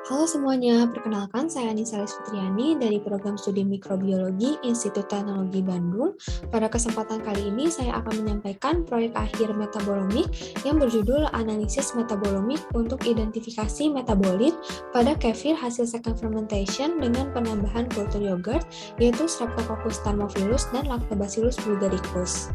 Halo semuanya, perkenalkan saya Anissa Fitriani dari Program Studi Mikrobiologi Institut Teknologi Bandung. Pada kesempatan kali ini saya akan menyampaikan proyek akhir metabolomik yang berjudul Analisis Metabolomik untuk Identifikasi Metabolit pada kefir hasil second fermentation dengan penambahan kultur yogurt, yaitu Streptococcus thermophilus dan Lactobacillus bulgaricus.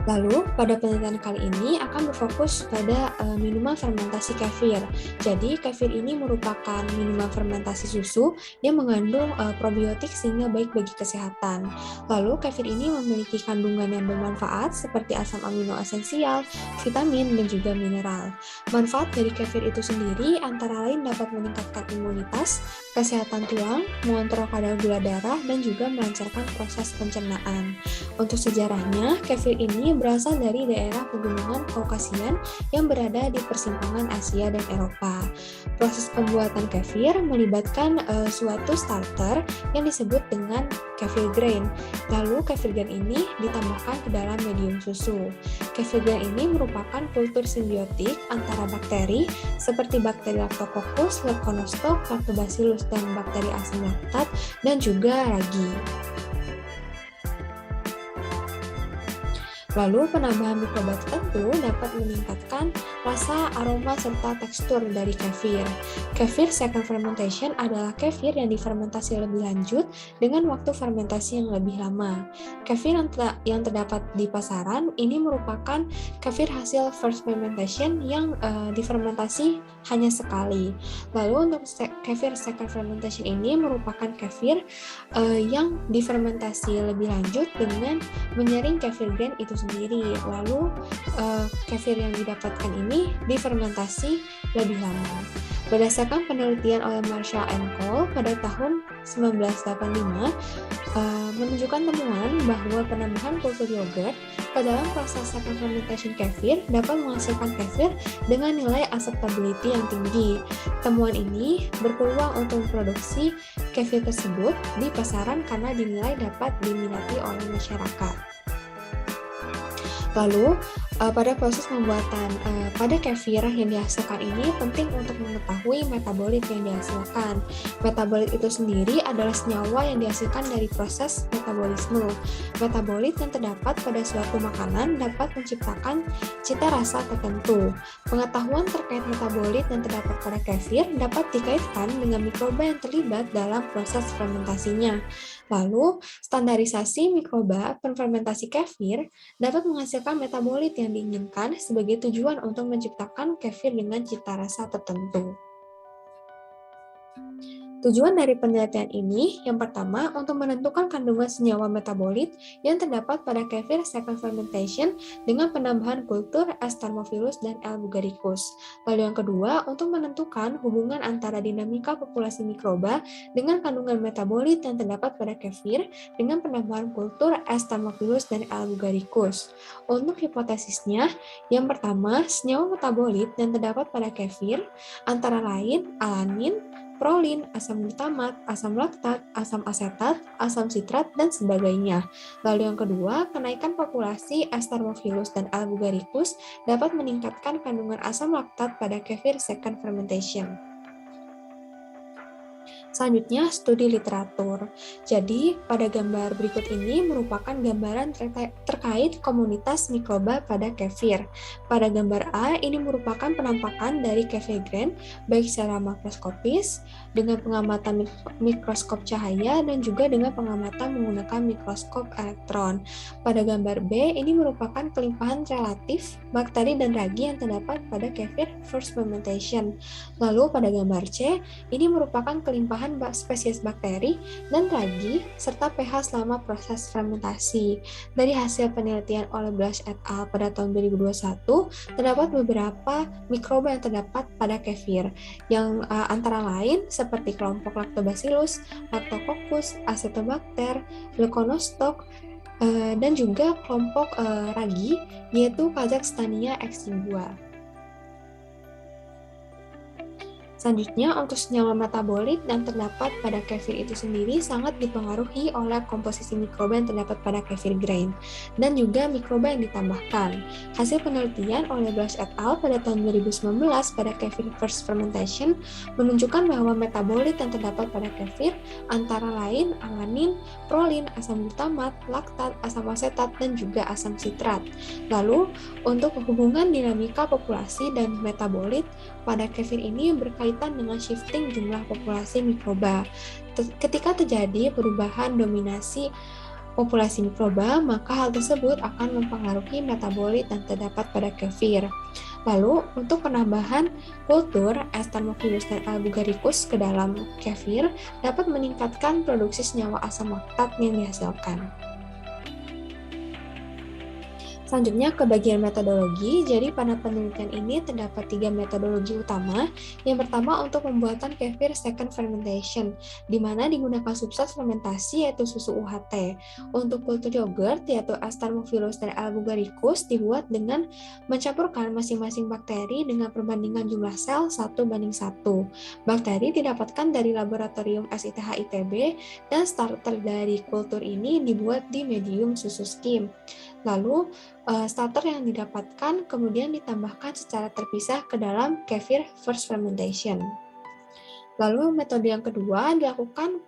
Lalu, pada penelitian kali ini akan berfokus pada minuman fermentasi kefir. Jadi, kefir ini merupakan minuman fermentasi susu yang mengandung probiotik sehingga baik bagi kesehatan. Lalu, kefir ini memiliki kandungan yang bermanfaat seperti asam amino esensial, vitamin, dan juga mineral. Manfaat dari kefir itu sendiri antara lain dapat meningkatkan imunitas, kesehatan tulang, mengontrol kadar gula darah, dan juga melancarkan proses pencernaan. Untuk sejarahnya, kefir ini berasal dari daerah pegunungan Kaukasian yang berada di persimpangan Asia dan Eropa. Proses pembuatan kefir melibatkan suatu starter yang disebut dengan kefir grain. Lalu kefir grain ini ditambahkan ke dalam medium susu. Kefir grain ini merupakan kultur simbiotik antara bakteri seperti bakteri Lactococcus, Leuconostoc, Lactobacillus, dan bakteri asam laktat, dan juga ragi. Lalu, penambahan mikroba tertentu dapat meningkatkan rasa, aroma, serta tekstur dari kefir. Kefir second fermentation adalah kefir yang difermentasi lebih lanjut dengan waktu fermentasi yang lebih lama. Kefir yang terdapat di pasaran ini merupakan kefir hasil first fermentation yang difermentasi hanya sekali. Lalu, untuk kefir second fermentation ini merupakan kefir yang difermentasi lebih lanjut dengan menyaring kefir grain itu sendiri. Lalu kefir yang didapatkan ini difermentasi lebih lama. Berdasarkan penelitian oleh Marshall and Cole pada tahun 1985 menunjukkan temuan bahwa penambahan kultur yogurt ke dalam proses second fermentation kefir dapat menghasilkan kefir dengan nilai acceptability yang tinggi. Temuan ini berpeluang untuk memproduksi kefir tersebut di pasaran karena dinilai dapat diminati oleh masyarakat. Lalu, pada proses pembuatan pada kefir yang dihasilkan ini penting untuk mengetahui metabolit yang dihasilkan. Metabolit itu sendiri adalah senyawa yang dihasilkan dari proses metabolisme. Metabolit yang terdapat pada suatu makanan dapat menciptakan cita rasa tertentu. Pengetahuan terkait metabolit yang terdapat pada kefir dapat dikaitkan dengan mikroba yang terlibat dalam proses fermentasinya. Lalu, standarisasi mikroba fermentasi kefir dapat menghasilkan metabolit yang diinginkan sebagai tujuan untuk menciptakan kefir dengan cita rasa tertentu. Tujuan dari penelitian ini, yang pertama, untuk menentukan kandungan senyawa metabolit yang terdapat pada kefir second fermentation dengan penambahan kultur S. thermophilus dan L. bulgaricus. Lalu yang kedua, untuk menentukan hubungan antara dinamika populasi mikroba dengan kandungan metabolit yang terdapat pada kefir dengan penambahan kultur S. thermophilus dan L. bulgaricus. Untuk hipotesisnya, yang pertama, senyawa metabolit yang terdapat pada kefir antara lain alanin, prolin, asam glutamat, asam laktat, asam asetat, asam sitrat, dan sebagainya. Lalu yang kedua, kenaikan populasi S. thermophilus dan L. bulgaricus dapat meningkatkan kandungan asam laktat pada kefir second fermentation. Selanjutnya, studi literatur. Jadi, pada gambar berikut ini merupakan gambaran terkait komunitas mikroba pada kefir. Pada gambar A, ini merupakan penampakan dari kefir grain, baik secara makroskopis, dengan pengamatan mikroskop cahaya, dan juga dengan pengamatan menggunakan mikroskop elektron. Pada gambar B, ini merupakan kelimpahan relatif bakteri dan ragi yang terdapat pada kefir first fermentation. Lalu, pada gambar C, ini merupakan kelimpahan spesies bakteri dan ragi serta pH selama proses fermentasi. Dari hasil penelitian oleh Blash et al. Pada tahun 2021, terdapat beberapa mikroba yang terdapat pada kefir, yang antara lain seperti kelompok Lactobacillus, Lactococcus, Acetobacter, Leuconostoc, dan juga kelompok ragi, yaitu Kazakhstania exigua. Selanjutnya, untuk senyawa metabolit yang terdapat pada kefir itu sendiri sangat dipengaruhi oleh komposisi mikroba yang terdapat pada kefir grain dan juga mikroba yang ditambahkan. Hasil penelitian oleh Blash et al. Pada tahun 2019 pada kefir first fermentation menunjukkan bahwa metabolit yang terdapat pada kefir antara lain alanin, prolin, asam glutamat, laktat, asam asetat, dan juga asam sitrat. Lalu, untuk hubungan dinamika populasi dan metabolit pada kefir ini berkaitan dengan shifting jumlah populasi mikroba. Ketika terjadi perubahan dominasi populasi mikroba, maka hal tersebut akan mempengaruhi metabolit yang terdapat pada kefir. Lalu, untuk penambahan kultur Staphylococcus dan Agaricus ke dalam kefir dapat meningkatkan produksi senyawa asam laktat yang dihasilkan. Selanjutnya ke bagian metodologi. Jadi pada penelitian ini terdapat 3 metodologi utama. Yang pertama untuk pembuatan kefir second fermentation, di mana digunakan substrat fermentasi yaitu susu UHT. Untuk kultur yogurt yaitu Aspergillus dan Agaricus dibuat dengan mencampurkan masing-masing bakteri dengan perbandingan jumlah sel 1:1. Bakteri didapatkan dari laboratorium SITH ITB dan starter dari kultur ini dibuat di medium susu skim. Lalu, starter yang didapatkan kemudian ditambahkan secara terpisah ke dalam kefir first fermentation. Lalu, metode yang kedua dilakukan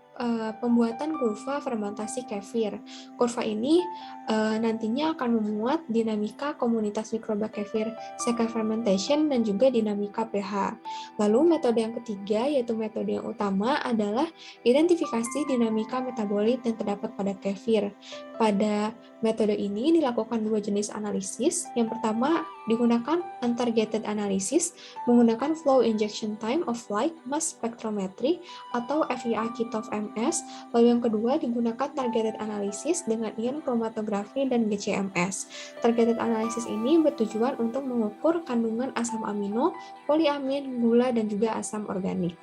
pembuatan kurva fermentasi kefir. Kurva ini nantinya akan memuat dinamika komunitas mikroba kefir second fermentation dan juga dinamika pH. Lalu metode yang ketiga yaitu metode yang utama adalah identifikasi dinamika metabolit yang terdapat pada kefir. Pada metode ini dilakukan 2 jenis analisis. Yang pertama digunakan untargeted analysis menggunakan flow injection time of light mass spectrometry atau FEA-Kitov-MS. Lalu yang kedua digunakan targeted analysis dengan ion chromatografi dan GCMS. Targeted analysis ini bertujuan untuk mengukur kandungan asam amino, poliamin, gula, dan juga asam organik.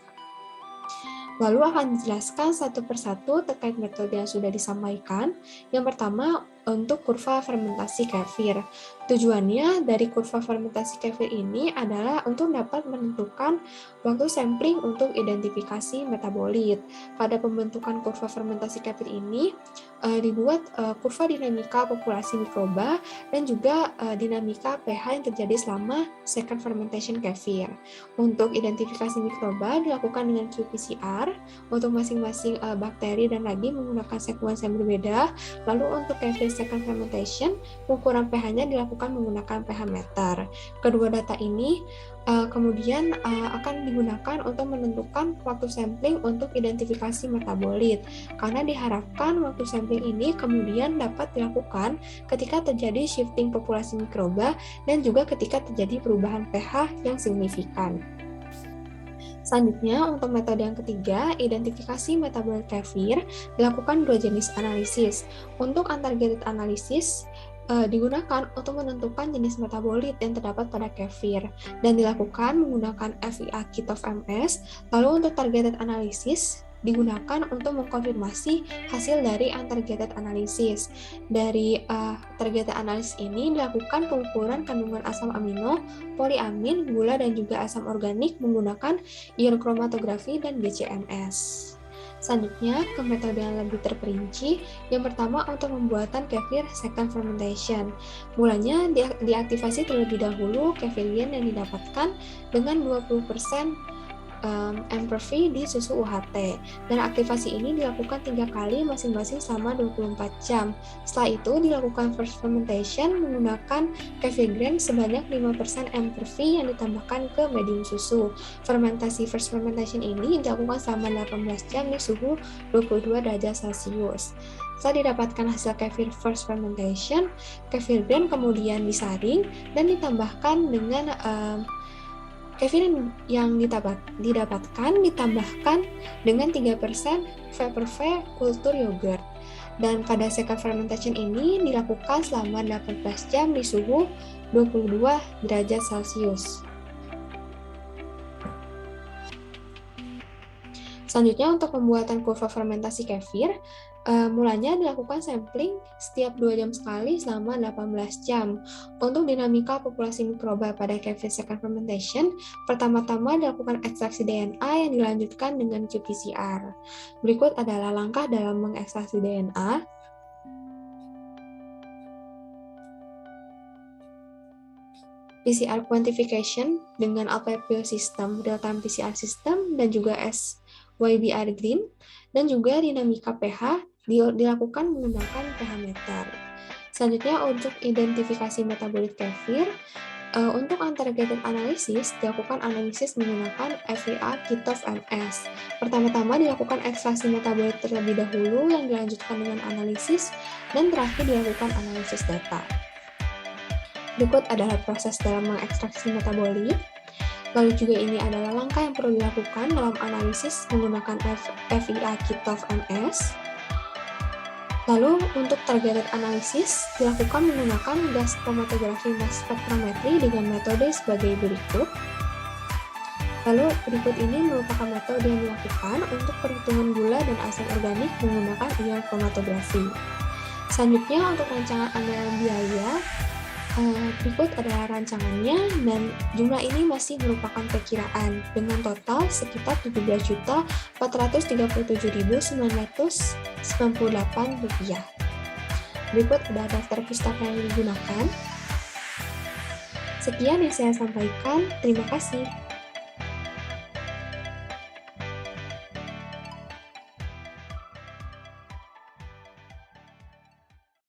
Lalu akan dijelaskan satu persatu terkait metode yang sudah disampaikan. Yang pertama, untuk kurva fermentasi kefir. Tujuannya dari kurva fermentasi kefir ini adalah untuk dapat menentukan waktu sampling untuk identifikasi metabolit. Pada pembentukan kurva fermentasi kefir ini dibuat kurva dinamika populasi mikroba dan juga dinamika pH yang terjadi selama second fermentation kefir. Untuk identifikasi mikroba dilakukan dengan qPCR untuk masing-masing bakteri dan lagi menggunakan sekuens yang berbeda. Lalu untuk kefir second fermentation, ukuran pH-nya dilakukan menggunakan pH meter. Kedua data ini kemudian akan digunakan untuk menentukan waktu sampling untuk identifikasi metabolit. Karena diharapkan waktu sampling ini kemudian dapat dilakukan ketika terjadi shifting populasi mikroba dan juga ketika terjadi perubahan pH yang signifikan. Selanjutnya, untuk metode yang ketiga, identifikasi metabolit kefir, dilakukan 2 jenis analisis. Untuk untargeted analysis, digunakan untuk menentukan jenis metabolit yang terdapat pada kefir, dan dilakukan menggunakan FEA-Kitov-MS. Lalu untuk targeted analysis, digunakan untuk mengkonfirmasi hasil dari untargeted analysis. Dari targeted analysis ini dilakukan pengukuran kandungan asam amino, poliamin, gula, dan juga asam organik menggunakan ion chromatografi dan GCMS. Selanjutnya ke metode yang lebih terperinci. Yang pertama untuk pembuatan kefir second fermentation. Mulanya diaktifasi terlebih dahulu kefirgen yang didapatkan dengan 20% M/V di susu UHT, dan aktivasi ini dilakukan 3 kali masing-masing selama 24 jam. Setelah itu dilakukan first fermentation menggunakan kefirgen sebanyak 5% M/V yang ditambahkan ke medium susu. Fermentasi first fermentation ini dilakukan selama 18 jam di suhu 22 derajat Celcius. Setelah didapatkan hasil kefir first fermentation, kefirgen kemudian disaring dan ditambahkan dengan kefir yang didapatkan ditambahkan dengan 3% V/V kultur yogurt. Dan pada second fermentation ini dilakukan selama 18 jam di suhu 22 derajat Celcius. Selanjutnya untuk pembuatan kurva fermentasi kefir, Mulanya dilakukan sampling setiap 2 jam sekali selama 18 jam. Untuk dinamika populasi mikroba pada kefir second fermentation, pertama-tama dilakukan ekstraksi DNA yang dilanjutkan dengan qPCR. Berikut adalah langkah dalam mengekstraksi DNA. PCR quantification dengan Alpepio system, real-time PCR system, dan juga SYBR Green, dan juga dinamika pH dilakukan menggunakan pH meter. Selanjutnya, untuk identifikasi metabolit kefir, untuk untargeted analysis, dilakukan analisis menggunakan FEA Kitov MS. Pertama-tama dilakukan ekstraksi metabolit terlebih dahulu yang dilanjutkan dengan analisis, dan terakhir dilakukan analisis data. Berikut adalah proses dalam mengekstraksi metabolit. Lalu juga ini adalah langkah yang perlu dilakukan dalam analisis menggunakan FEA Kitov MS. Lalu untuk targeted analysis dilakukan menggunakan gas chromatografi mass spectrometry dengan metode sebagai berikut. Lalu berikut ini merupakan metode yang dilakukan untuk perhitungan gula dan asam organik menggunakan ion chromatografi. Selanjutnya untuk rancangan anggaran biaya, berikut adalah rancangannya, dan jumlah ini masih merupakan perkiraan dengan total sekitar Rp17.037.998. Berikut adalah daftar pustaka yang digunakan. Sekian yang saya sampaikan, terima kasih.